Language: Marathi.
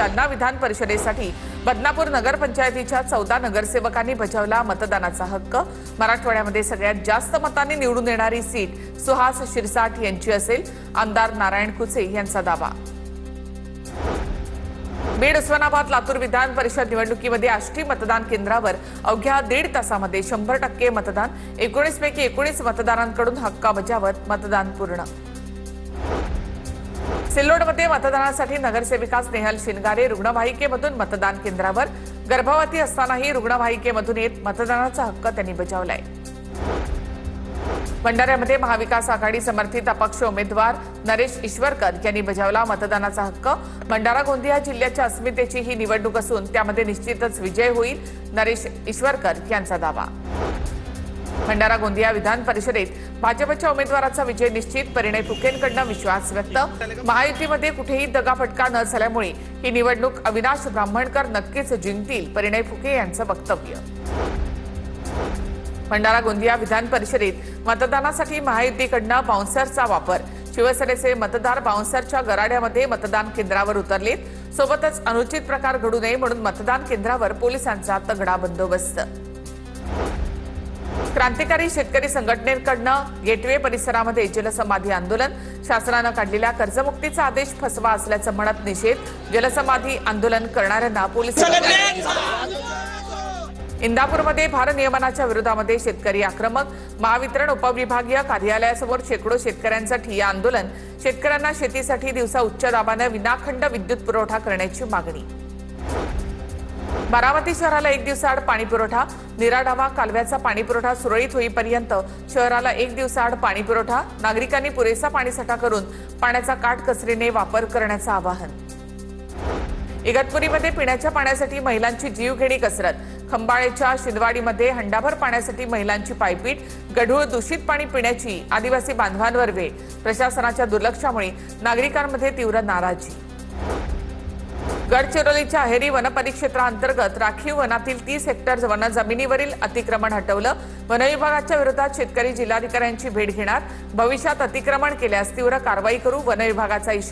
जालना विधान परिषदेसाठी बदनापूर नगरपंचायतीच्या 14 नगरसेवकांनी बजावला मतदानाचा हक्क। मराठवाड्यामध्ये सगळ्यात जास्त मतांनी निवडून येणारी सीट सुहास शिरसाट यांची असेल, आमदार नारायण कुचे यांचा दावा। बीड, उस्मानाबाद, लातूर विधान परिषद निवडणुकीमध्ये आष्टी मतदान केंद्रावर अवघ्या 1.5 तासामध्ये 100% मतदान। 19 पैकी 19 मतदारांकडून हक्क बजावत मतदान पूर्ण। सिल्लोडमध्ये मतदानासाठी नगरसेविका स्नेहल शिनगारे रुग्णवाहिकेमधून मतदान केंद्रावर। गर्भवती असतानाही रुग्णवाहिकेमधून येत मतदानाचा हक्क त्यांनी बजावलाय। भंडाऱ्यामध्ये महाविकास आघाडी समर्थित अपक्ष उमेदवार नरेश ईश्वरकर यांनी बजावला मतदानाचा हक्क। भंडारा गोंदिया जिल्ह्याच्या अस्मितेची ही निवडणूक असून त्यामध्ये निश्चितच विजय होईल, नरेश ईश्वरकर यांचा दावा। भंडारा गोंदिया विधान परिषदेत भाजपच्या उमेदवाराचा विजय निश्चित, परिणय फुकेंकडून विश्वास व्यक्त। महायुतीमध्ये कुठेही दगाफटका न झाल्यामुळे ही निवडणूक अविनाश ब्राह्मणकर नक्कीच जिंकतील, परिणय फुके यांचं वक्तव्य। भंडारा गोंदिया विधान परिषदेत मतदानासाठी महायुतीकडून बाउन्सरचा वापर। शिवसेनेचे मतदार बाउन्सरच्या गराड्यामध्ये मतदान केंद्रावर उतरलेत। सोबतच अनुचित प्रकार घडू नये म्हणून मतदान केंद्रावर पोलिसांचा तगडा बंदोबस्त। क्रांतिकारी शेतकरी संघटनेकडून गेटवे परिसरामध्ये जलसमाधी आंदोलन। शासनाने काढलेल्या कर्जमुक्तीचा आदेश फसवा असल्याचं म्हणत निषेध। जलसमाधी आंदोलन करणाऱ्यांना पोलिसांनी। इंदापूरमध्ये भारनियमनाच्या विरोधामध्ये शेतकरी आक्रमक। महावितरण उपविभागीय कार्यालयासमोर शेकडो शेतकऱ्यांचं ठिय्या आंदोलन। शेतकऱ्यांना शेतीसाठी दिवसा उच्च दाबाने विनाखंड विद्युत पुरवठा करण्याची मागणी। बारामती शहराला 1 दिवसाआड पाणी पुरवठा। निराडावा कालव्याचा पाणी पुरवठा सुरळीत होईपर्यंत शहराला 1 दिवसाआड पाणी पुरवठा। नागरिकांनी पुरेसा पाणीसाठा करून पाण्याचा काटकसरीने वापर करण्याचं आवाहन। इगतपुरीमध्ये पिण्याच्या पाण्यासाठी महिलांची जीवघेणी कसरत। खंबाळेच्या शिंदवाडीमध्ये हंडाभर पाण्यासाठी महिलांची पायपीट। गढूळ दूषित पाणी पिण्याची आदिवासी बांधवांवर वेळ। प्रशासनाच्या दुर्लक्षामुळे नागरिकांमध्ये तीव्र नाराजी। गडचिरोलीच्या अहेरी वनपरिक्षेत्राअंतर्गत राखीव वनातील 30 हेक्टर वनजमिनीवरील अतिक्रमण हटवलं। वनविभागाच्या विरोधात शेतकरी जिल्हाधिकाऱ्यांची भेट घेणार। भविष्यात अतिक्रमण केल्यास तीव्र कारवाई करू, वनविभागाचा इशारा।